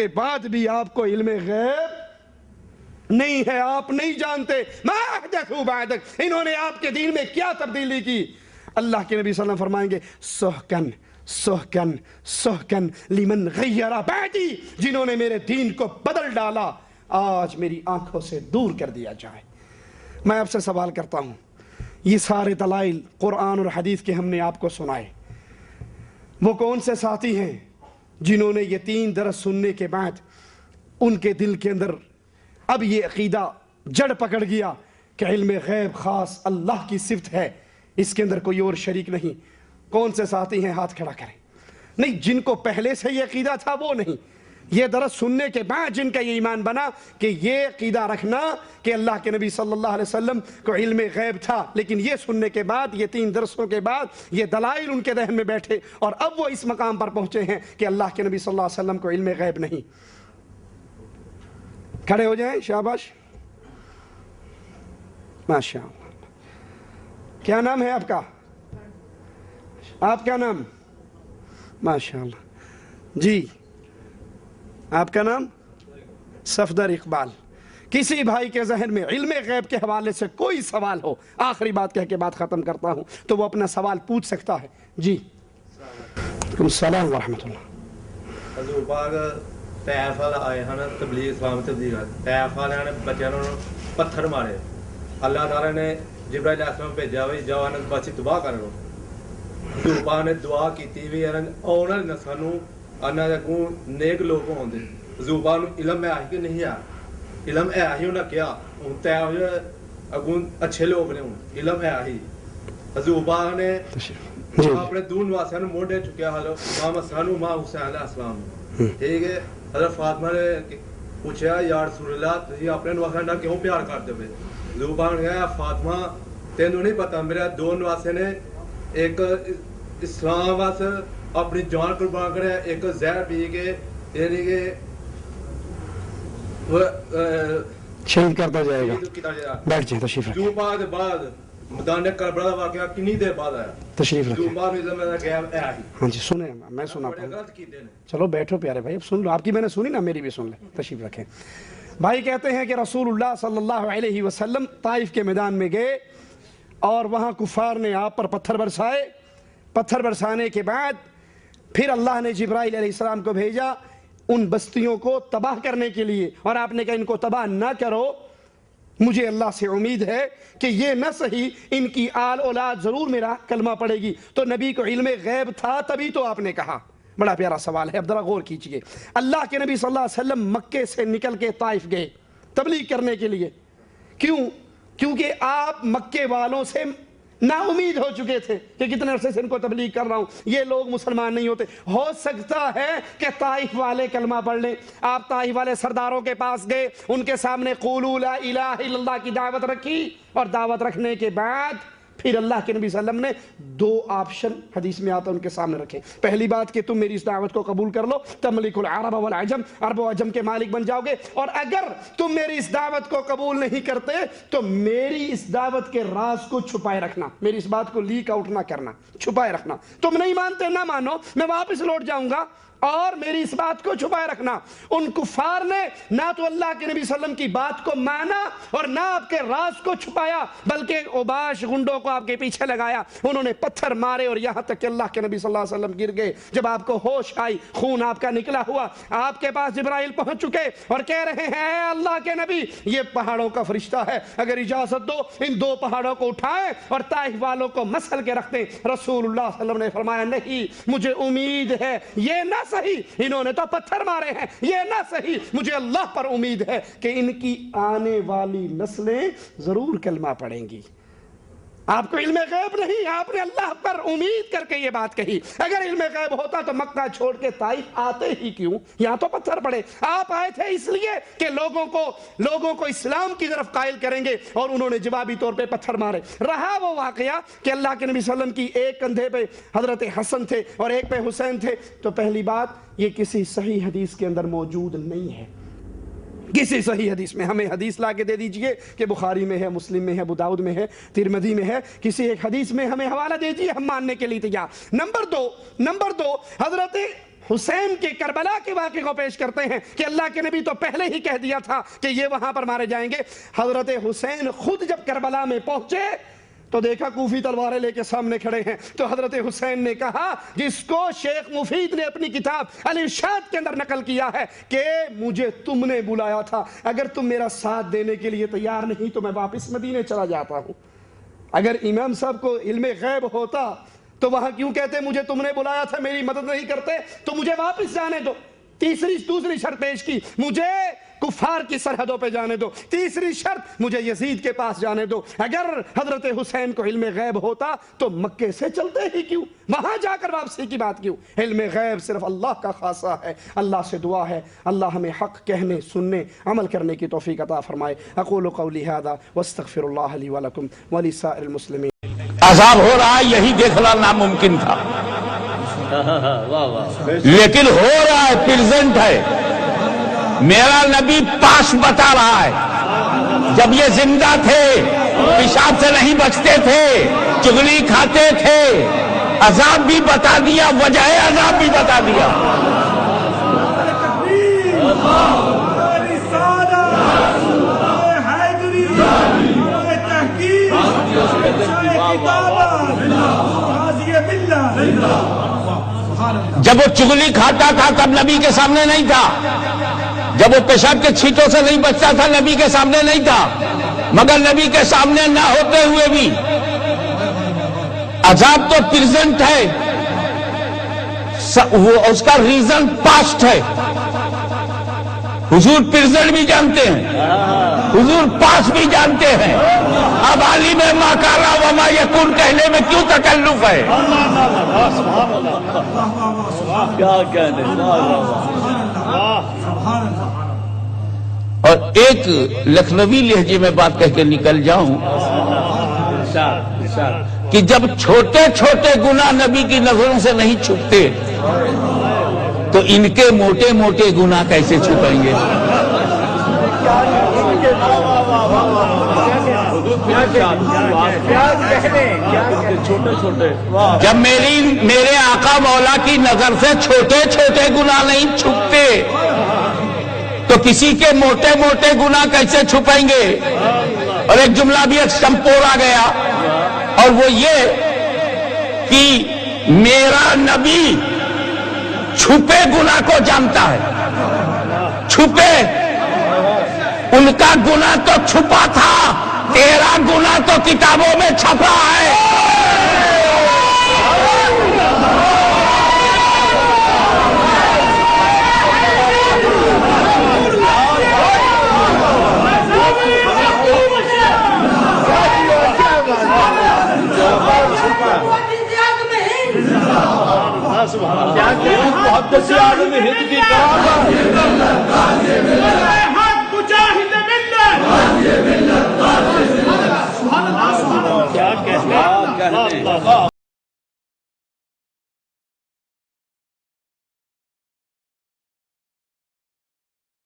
کے بعد بھی آپ کو علم غیب نہیں ہے، آپ نہیں جانتے ما احدثوا بعدک، انہوں نے آپ کے دین میں کیا تبدیلی کی۔ اللہ کے نبی صلی اللہ علیہ وسلم فرمائیں گے سحقن سحقن سحقن لمن غیر بعدی، جنہوں نے میرے دین کو بدل ڈالا آج میری آنکھوں سے دور کر دیا جائے۔ میں آپ سے سوال کرتا ہوں، یہ سارے دلائل قرآن اور حدیث کے ہم نے آپ کو سنائے، وہ کون سے ساتھی ہیں جنہوں نے یہ 3 درس سننے کے بعد ان کے دل کے اندر اب یہ عقیدہ جڑ پکڑ گیا کہ علم غیب خاص اللہ کی صفت ہے، اس کے اندر کوئی اور شریک نہیں؟ کون سے ساتھی ہیں؟ ہاتھ کھڑا کریں۔ نہیں، جن کو پہلے سے یہ عقیدہ تھا وہ نہیں، یہ درس سننے کے بعد جن کا یہ ایمان بنا کہ یہ عقیدہ رکھنا کہ اللہ کے نبی صلی اللہ علیہ وسلم کو علم غیب تھا، لیکن یہ سننے کے بعد، یہ 3 درسوں کے بعد یہ دلائل ان کے ذہن میں بیٹھے اور اب وہ اس مقام پر پہنچے ہیں کہ اللہ کے نبی صلی اللہ علیہ وسلم کو علم غیب نہیں۔ کھڑے ہو جائیں، شاباش، ماشاء اللہ۔ کیا نام ہے آپ کا؟ آپ کا نام؟ ماشاء اللہ جی، آپ کا نام؟ صفدر اقبال۔ کسی بھائی کے ذہن میں علم غیب کے حوالے سے کوئی سوال ہو، آخری بات کہہ کے بات ختم کرتا ہوں، تو وہ اپنا سوال پوچھ سکتا ہے۔ جی وعلیکم السلام ورحمۃ اللہ۔ حضور پاک طائف والے آئے ہیں تبلیغ اسلام تبلیغ، طائف والے نے بچوں کو پتھر مارے، اللہ تعالیٰ نے جبرائیل علیہ السلام بھیجا بھی جاؤ انہیں بچی تباہ کرو۔ حضور پاک نے دعا کی بھی آنے والی نسل نوں انہاں دے اگوں نیک لوگ ہوندے۔ حضور پاک نوں علم ہے کہ نہیں ہے؟ علم ہے ہی، انہاں کیا ہن تے اگوں اچھے لوگ نے، علم ہے ہی۔ حضور پاک نے اپنے دون واسطے نوں موڑے چکیا، امام حسن امام حسین علیہ السلام، ٹھیک ہے۔ حضرت فاطمہ نے پوچھا یا رسول اللہ تسی اپنے نواسے نال کیوں پیار کرتے پے؟ حضور پاک نے کہا فاطمہ تینوں نہیں پتا، میرے 2 نواسے نے ایک اسلام واسطے اپنی جان قربان کرے، ایک زہر پی کے یعنی کہ شہید کرتا جائے گا۔ بیٹھ جائیں، تشریف جو بعد میدان کربلا کا واقعہ کنی دیر بعد آیا، تشریف رکھیں۔ ہاں جی سنیں، میں سناتا ہوں، چلو بیٹھو پیارے بھائی، اب سن لو، آپ کی میں نے سنی نا، میری بھی سن لیں، تشریف رکھیں۔ بھائی کہتے ہیں کہ رسول اللہ صلی اللہ علیہ وسلم طائف کے میدان میں گئے اور وہاں کفار نے آپ پر پتھر برسائے۔ پتھر برسانے کے بعد پھر اللہ نے جبرائیل علیہ السلام کو بھیجا ان بستیوں کو تباہ کرنے کے لیے، اور آپ نے کہا ان کو تباہ نہ کرو، مجھے اللہ سے امید ہے کہ یہ نہ صحیح ان کی آل اولاد ضرور میرا کلمہ پڑے گی۔ تو نبی کو علم غیب تھا تبھی تو آپ نے کہا۔ بڑا پیارا سوال ہے، اب ذرا غور کیجئے۔ اللہ کے نبی صلی اللہ علیہ وسلم مکے سے نکل کے طائف گئے تبلیغ کرنے کے لیے، کیوں؟ کیونکہ آپ مکے والوں سے نا امید ہو چکے تھے کہ کتنے عرصے سے ان کو تبلیغ کر رہا ہوں، یہ لوگ مسلمان نہیں ہوتے، ہو سکتا ہے کہ طائف والے کلمہ پڑھ لیں۔ آپ طائف والے سرداروں کے پاس گئے، ان کے سامنے قولوا لا الہ الا اللہ کی دعوت رکھی، اور دعوت رکھنے کے بعد پھر اللہ کے نبی صلی اللہ علیہ وسلم نے 2 آپشن حدیث میں آتا ان کے سامنے رکھے۔ پہلی بات کہ تم میری اس دعوت کو قبول کر لو، تملک العرب والعجم، عرب و عجم کے مالک بن جاؤ گے، اور اگر تم میری اس دعوت کو قبول نہیں کرتے تو میری اس دعوت کے راز کو چھپائے رکھنا، میری اس بات کو لیک آؤٹ نہ کرنا، چھپائے رکھنا۔ تم نہیں مانتے نہ مانو، میں واپس لوٹ جاؤں گا، اور میری اس بات کو چھپائے رکھنا۔ ان کفار نے نہ تو اللہ کے نبی صلی اللہ علیہ وسلم کی بات کو مانا اور نہ آپ کے راز کو چھپایا، بلکہ اوباش گنڈوں کو آپ کے پیچھے لگایا، انہوں نے پتھر مارے، اور یہاں تک کہ اللہ کے نبی صلی اللہ علیہ وسلم گر گئے۔ جب آپ کو ہوش آئی، خون آپ کا نکلا ہوا، آپ کے پاس جبرائیل پہنچ چکے اور کہہ رہے ہیں اے اللہ کے نبی، یہ پہاڑوں کا فرشتہ ہے، اگر اجازت دو ان 2 پہاڑوں کو اٹھائیں اور طائف والوں کو مسل کے رکھ دیں۔ رسول اللہ صلی اللہ علیہ وسلم نے فرمایا نہیں، مجھے امید ہے، یہ نہ صحیح، انہوں نے تو پتھر مارے ہیں، یہ نہ صحیح، مجھے اللہ پر امید ہے کہ ان کی آنے والی نسلیں ضرور کلمہ پڑھیں گی۔ آپ کو علم غیب نہیں، آپ نے اللہ پر امید کر کے یہ بات کہی۔ اگر علم غیب ہوتا تو مکہ چھوڑ کے طائف آتے ہی کیوں؟ یہاں تو پتھر پڑے، آپ آئے تھے اس لیے کہ لوگوں کو اسلام کی طرف قائل کریں گے، اور انہوں نے جوابی طور پہ پتھر مارے۔ رہا وہ واقعہ کہ اللہ کے نبی صلی اللہ علیہ وسلم کی ایک کندھے پہ حضرت حسن تھے اور ایک پہ حسین تھے، تو پہلی بات یہ کسی صحیح حدیث کے اندر موجود نہیں ہے۔ کسی صحیح حدیث میں ہمیں حدیث لا کے دے دیجئے کہ بخاری میں ہے، مسلم میں ہے، ابو داؤد میں ہے، ترمذی میں ہے، کسی ایک حدیث میں ہمیں حوالہ دیجئے، ہم ماننے کے لیے تیار۔ نمبر دو حضرت حسین کے کربلا کے واقعے کو پیش کرتے ہیں کہ اللہ کے نبی تو پہلے ہی کہہ دیا تھا کہ یہ وہاں پر مارے جائیں گے۔ حضرت حسین خود جب کربلا میں پہنچے تو دیکھا کوفی تلواریں لے کے سامنے کھڑے ہیں، تو حضرت حسین نے کہا، جس کو شیخ مفید نے اپنی کتاب الارشاد کے اندر نقل کیا ہے کہ مجھے تم نے بلایا تھا، اگر تم میرا ساتھ دینے کے لیے تیار نہیں تو میں واپس مدینے چلا جاتا ہوں۔ اگر امام صاحب کو علم غیب ہوتا تو وہاں کیوں کہتے مجھے تم نے بلایا تھا، میری مدد نہیں کرتے تو مجھے واپس جانے دو۔ دوسری شرط پیش کی، مجھے کفار کی سرحدوں پہ جانے دو۔ تیسری شرط، مجھے یزید کے پاس جانے دو۔ اگر حضرت حسین کو علم غیب ہوتا تو مکے سے چلتے ہی کیوں، وہاں جا کر واپسی کی بات کیوں؟ علم غیب صرف اللہ کا خاصہ ہے۔ اللہ سے دعا ہے اللہ ہمیں حق کہنے، سننے، عمل کرنے کی توفیق عطا فرمائے۔ اقول قولی ھذا واستغفر اللہ لی ولکم ولسائر المسلمین۔ عذاب ہو رہا ہے یہی دیکھنا ناممکن تھا، لیکن ہو رہا ہے، پریزنٹ ہے۔ میرا نبی پاس بتا رہا ہے، جب یہ زندہ تھے پیشاب سے نہیں بچتے تھے، چغلی کھاتے تھے، عذاب بھی بتا دیا، وجہ عذاب بھی بتا دیا۔ جب وہ چغلی کھاتا تھا تب نبی کے سامنے نہیں تھا، جب وہ پیشاب کے چھینٹوں سے نہیں بچتا تھا نبی کے سامنے نہیں تھا، مگر نبی کے سامنے نہ ہوتے ہوئے بھی عذاب تو پریزنٹ ہے، وہ اس کا ریزن پاسٹ ہے۔ حضور پریزنٹ بھی جانتے ہیں، حضور پاس بھی جانتے ہیں، اب عالم ما کان وما یکون کہنے میں کیوں تکلف ہے؟ کیا کہنے، اور ایک لکھنوی لہجے میں بات کہہ کے نکل جاؤں کہ جب چھوٹے چھوٹے گناہ نبی کی نظروں سے نہیں چھپتے تو ان کے موٹے موٹے گناہ کیسے چھپیں گے؟ جب میرے آقا مولا کی نظر سے چھوٹے چھوٹے گناہ نہیں چھپتے تو کسی کے موٹے موٹے گناہ کیسے چھپیں گے؟ اور ایک جملہ بھی ایک سمپورا گیا، اور وہ یہ کہ میرا نبی چھپے گناہ کو جانتا ہے۔ چھپے، ان کا گناہ تو چھپا تھا، تیرا گناہ تو کتابوں میں چھپا ہے۔ کیا کہنے